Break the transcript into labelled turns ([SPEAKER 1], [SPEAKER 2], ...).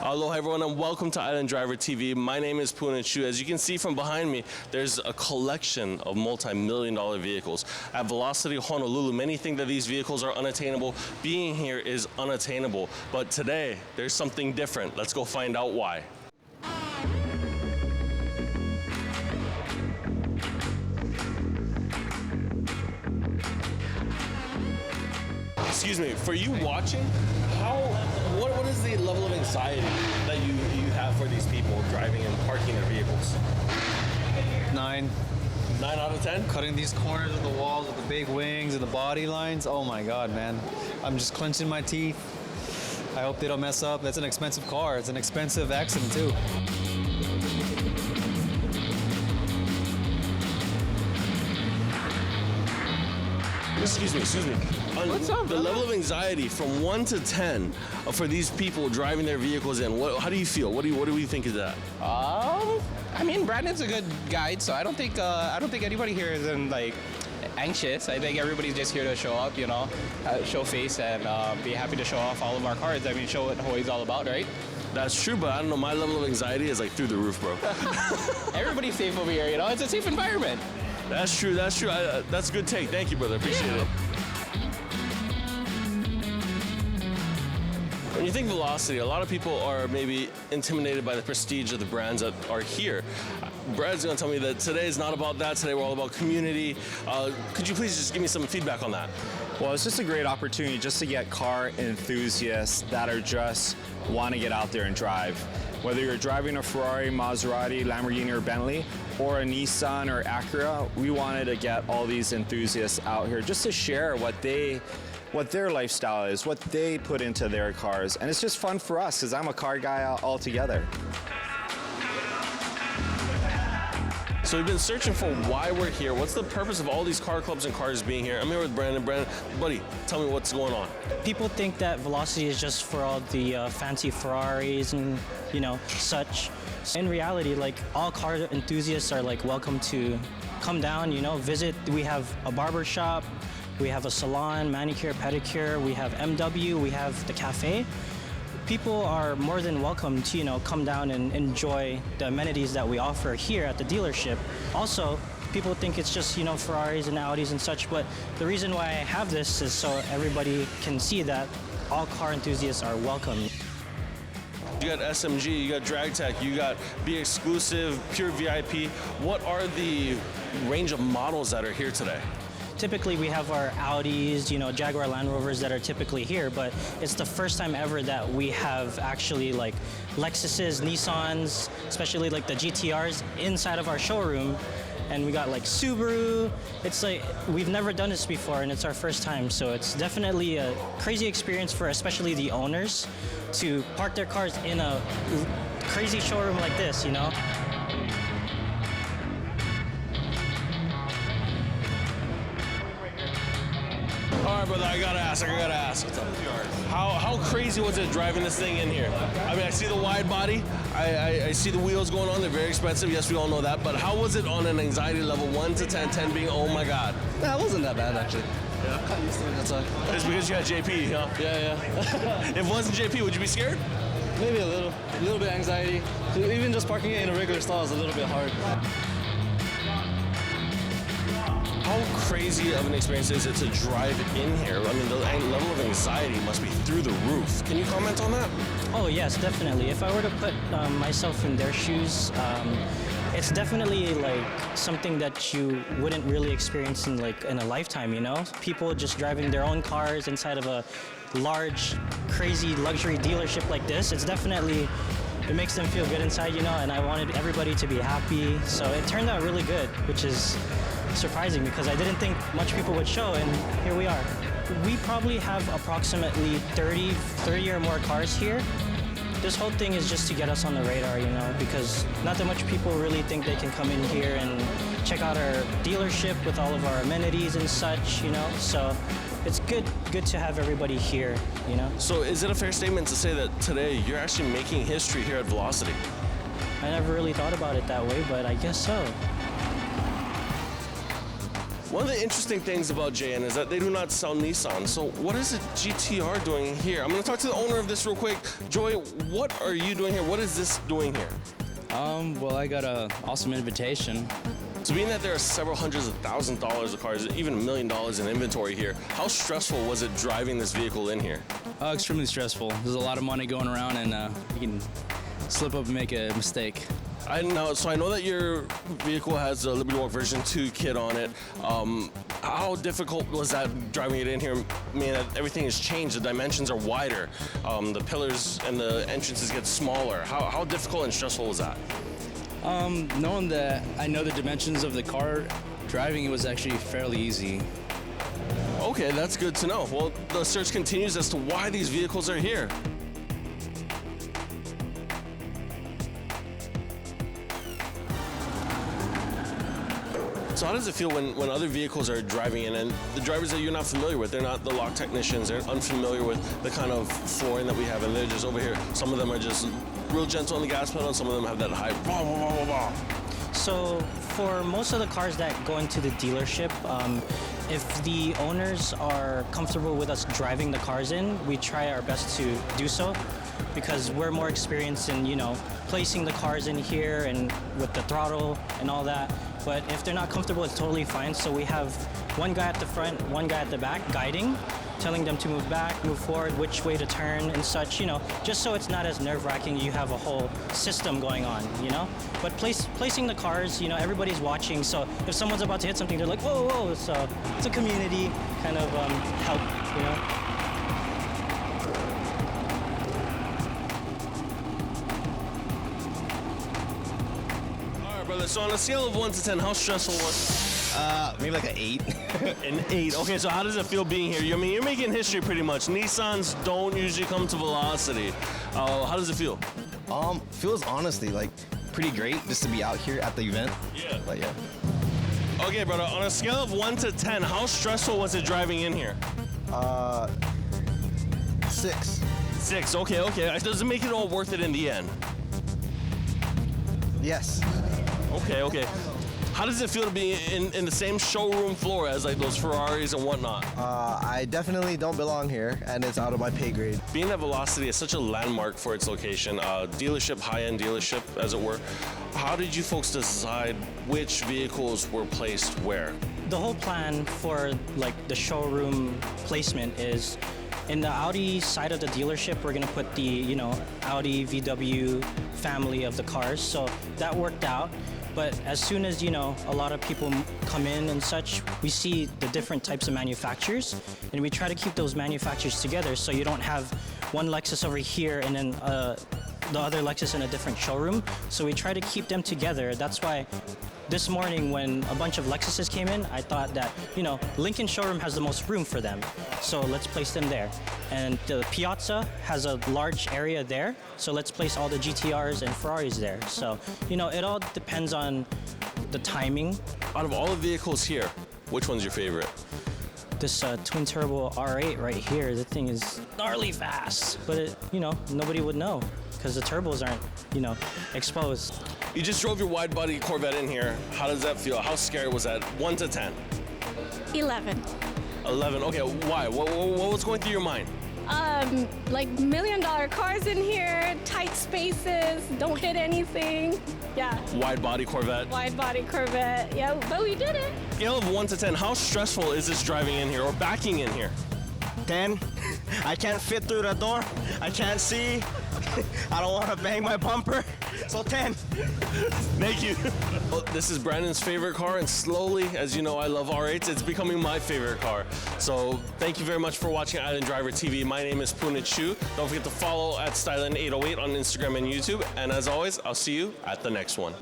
[SPEAKER 1] Aloha everyone and welcome to Island Driver TV. My name is Poon and Chu. As you can see from behind me, there's a collection of multi-million-dollar vehicles. At Velocity Honolulu, many think that these vehicles are unattainable. Being here is unattainable. But today, there's something different. Let's go find out why. Excuse me, for you watching, what is the level of anxiety that you have for these people driving and parking their vehicles?
[SPEAKER 2] 9.
[SPEAKER 1] 9 out of 10?
[SPEAKER 2] Cutting these corners of the walls with the big wings and the body lines. Oh my God, man. I'm just clenching my teeth. I hope they don't mess up. That's an expensive car. It's an expensive accident too.
[SPEAKER 1] Excuse me.
[SPEAKER 2] What's up,
[SPEAKER 1] the
[SPEAKER 2] brother?
[SPEAKER 1] level of anxiety from 1 to 10 for these people driving their vehicles in, how do you feel? What do we think of that?
[SPEAKER 3] I mean, Brandon's a good guide, so I don't think anybody here is anxious. I think everybody's just here to show up, show face and be happy to show off all of our cars. I mean, show what Hawaii's all about, right?
[SPEAKER 1] That's true, but I don't know, my level of anxiety is like through the roof, bro.
[SPEAKER 3] Everybody's safe over here, it's a safe environment.
[SPEAKER 1] That's true. That's a good take. Thank you, brother. Appreciate it. When you think Velocity, a lot of people are maybe intimidated by the prestige of the brands that are here. Brad's going to tell me that today is not about that. Today we're all about community. Could you please just give me some feedback on that?
[SPEAKER 4] Well, it's just a great opportunity just to get car enthusiasts that are just want to get out there and drive. Whether you're driving a Ferrari, Maserati, Lamborghini, or Bentley, or a Nissan or Acura, we wanted to get all these enthusiasts out here just to share what their lifestyle is, what they put into their cars. And it's just fun for us because I'm a car guy altogether.
[SPEAKER 1] So we've been searching for why we're here. What's the purpose of all these car clubs and cars being here? I'm here with Brandon. Brandon, buddy, tell me what's going on.
[SPEAKER 5] People think that Velocity is just for all the fancy Ferraris and, such. In reality, all car enthusiasts are welcome to come down, visit. We have a barber shop, we have a salon, manicure, pedicure, we have MW, we have the cafe. People are more than welcome to, come down and enjoy the amenities that we offer here at the dealership. Also, people think it's just, Ferraris and Audis and such, but the reason why I have this is so everybody can see that all car enthusiasts are welcome.
[SPEAKER 1] You got SMG, you got DragTech, you got Be Exclusive, Pure VIP. What are the range of models that are here today?
[SPEAKER 5] Typically, we have our Audis, Jaguar Land Rovers that are typically here, but it's the first time ever that we have actually Lexuses, Nissans, especially the GTRs inside of our showroom. And we got Subaru. It's we've never done this before and it's our first time. So it's definitely a crazy experience for especially the owners to park their cars in a crazy showroom like this,
[SPEAKER 1] All right, brother, I gotta ask. How crazy was it driving this thing in here? I mean, I see the wide body, I see the wheels going on, they're very expensive, yes, we all know that, but how was it on an anxiety level 1 to 10, 10 being, oh my God?
[SPEAKER 2] Nah, it wasn't that bad actually.
[SPEAKER 1] Yeah?
[SPEAKER 2] I'm used to it, that's all.
[SPEAKER 1] It's because you had JP, huh?
[SPEAKER 2] Yeah.
[SPEAKER 1] If it wasn't JP, would you be scared?
[SPEAKER 2] Maybe a little bit anxiety. Even just parking it in a regular stall is a little bit hard.
[SPEAKER 1] How crazy of an experience is it to drive in here? I mean, the level of anxiety must be through the roof. Can you comment on that?
[SPEAKER 5] Oh yes, definitely. If I were to put myself in their shoes, it's definitely something that you wouldn't really experience in a lifetime, People just driving their own cars inside of a large, crazy luxury dealership like this. It's definitely, it makes them feel good inside, and I wanted everybody to be happy. So it turned out really good, which is surprising because I didn't think much people would show, and here we are. We probably have approximately 30 or more cars here. This whole thing is just to get us on the radar, because not that much people really think they can come in here and check out our dealership with all of our amenities and such, so it's good to have everybody here,
[SPEAKER 1] So is it a fair statement to say that today you're actually making history here at Velocity?
[SPEAKER 5] I never really thought about it that way, but I guess so.
[SPEAKER 1] One of the interesting things about JN is that they do not sell Nissan. So what is a GTR doing here? I'm going to talk to the owner of this real quick. Joy, what are you doing here? What is this doing here?
[SPEAKER 6] Well, I got an awesome invitation.
[SPEAKER 1] So being that there are several hundreds of thousands of dollars of cars, even $1 million in inventory here, how stressful was it driving this vehicle in here?
[SPEAKER 6] Extremely stressful. There's a lot of money going around, and you can slip up and make a mistake.
[SPEAKER 1] I know that your vehicle has a Liberty Walk version 2 kit on it. How difficult was that driving it in here? I mean, everything has changed. The dimensions are wider. The pillars and the entrances get smaller. How difficult and stressful was that?
[SPEAKER 6] Knowing that I know the dimensions of the car, driving it was actually fairly easy.
[SPEAKER 1] Okay, that's good to know. Well, the search continues as to why these vehicles are here. So how does it feel when other vehicles are driving in and the drivers that you're not familiar with, they're not the lock technicians, they're unfamiliar with the kind of flooring that we have, and they're just over here. Some of them are just real gentle on the gas pedal, and some of them have that high blah, blah, blah, blah, blah.
[SPEAKER 5] So for most of the cars that go into the dealership, if the owners are comfortable with us driving the cars in, we try our best to do so because we're more experienced in, placing the cars in here and with the throttle and all that. But if they're not comfortable, it's totally fine. So we have one guy at the front, one guy at the back guiding, telling them to move back, move forward, which way to turn and such, just so it's not as nerve-wracking. You have a whole system going on, But placing the cars, everybody's watching. So if someone's about to hit something, they're like, whoa, whoa. So it's a community kind of help,
[SPEAKER 1] Brother, so on a scale of 1 to 10, how stressful was it?
[SPEAKER 7] Maybe like an 8.
[SPEAKER 1] An 8. Okay, so how does it feel being here? You're making history pretty much. Nissans don't usually come to Velocity. How does it feel?
[SPEAKER 7] Feels honestly like pretty great just to be out here at the event.
[SPEAKER 1] Yeah.
[SPEAKER 7] But yeah.
[SPEAKER 1] Okay, brother, on a scale of 1 to 10, how stressful was it driving in here?
[SPEAKER 7] 6.
[SPEAKER 1] 6, okay. Does it make it all worth it in the end?
[SPEAKER 7] Yes.
[SPEAKER 1] Okay. How does it feel to be in the same showroom floor as like those Ferraris and whatnot?
[SPEAKER 7] I definitely don't belong here, and it's out of my pay grade.
[SPEAKER 1] Being that Velocity is such a landmark for its location, dealership, high-end dealership, as it were, how did you folks decide which vehicles were placed where?
[SPEAKER 5] The whole plan for the showroom placement is in the Audi side of the dealership, we're gonna put the Audi VW family of the cars. So that worked out. But as soon as a lot of people come in and such, we see the different types of manufacturers, and we try to keep those manufacturers together so you don't have one Lexus over here and then the other Lexus in a different showroom. So we try to keep them together. That's why this morning when a bunch of Lexuses came in, I thought that, Lincoln showroom has the most room for them. So let's place them there. And the Piazza has a large area there. So let's place all the GTRs and Ferraris there. So, it all depends on the timing.
[SPEAKER 1] Out of all the vehicles here, which one's your favorite?
[SPEAKER 5] This twin turbo R8 right here, the thing is gnarly fast. But nobody would know because the turbos aren't, exposed.
[SPEAKER 1] You just drove your wide body Corvette in here. How does that feel? How scary was that? 1 to 10?
[SPEAKER 8] 11.
[SPEAKER 1] 11. Okay, why? What was going through your mind?
[SPEAKER 8] Like $1 million cars in here, tight spaces, don't hit anything. Yeah.
[SPEAKER 1] Wide body Corvette.
[SPEAKER 8] Wide body Corvette. Yeah, but we did it.
[SPEAKER 1] Scale of 1 to 10, how stressful is this driving in here or backing in here?
[SPEAKER 9] 10. I can't fit through the door. I can't see. I don't want to bang my bumper. So 10.
[SPEAKER 1] Thank you. Well, this is Brandon's favorite car, and slowly, as you know, I love R8s. It's becoming my favorite car. So thank you very much for watching Island Driver TV. My name is Poonit Chu. Don't forget to follow at Stylen808 on Instagram and YouTube. And as always, I'll see you at the next one.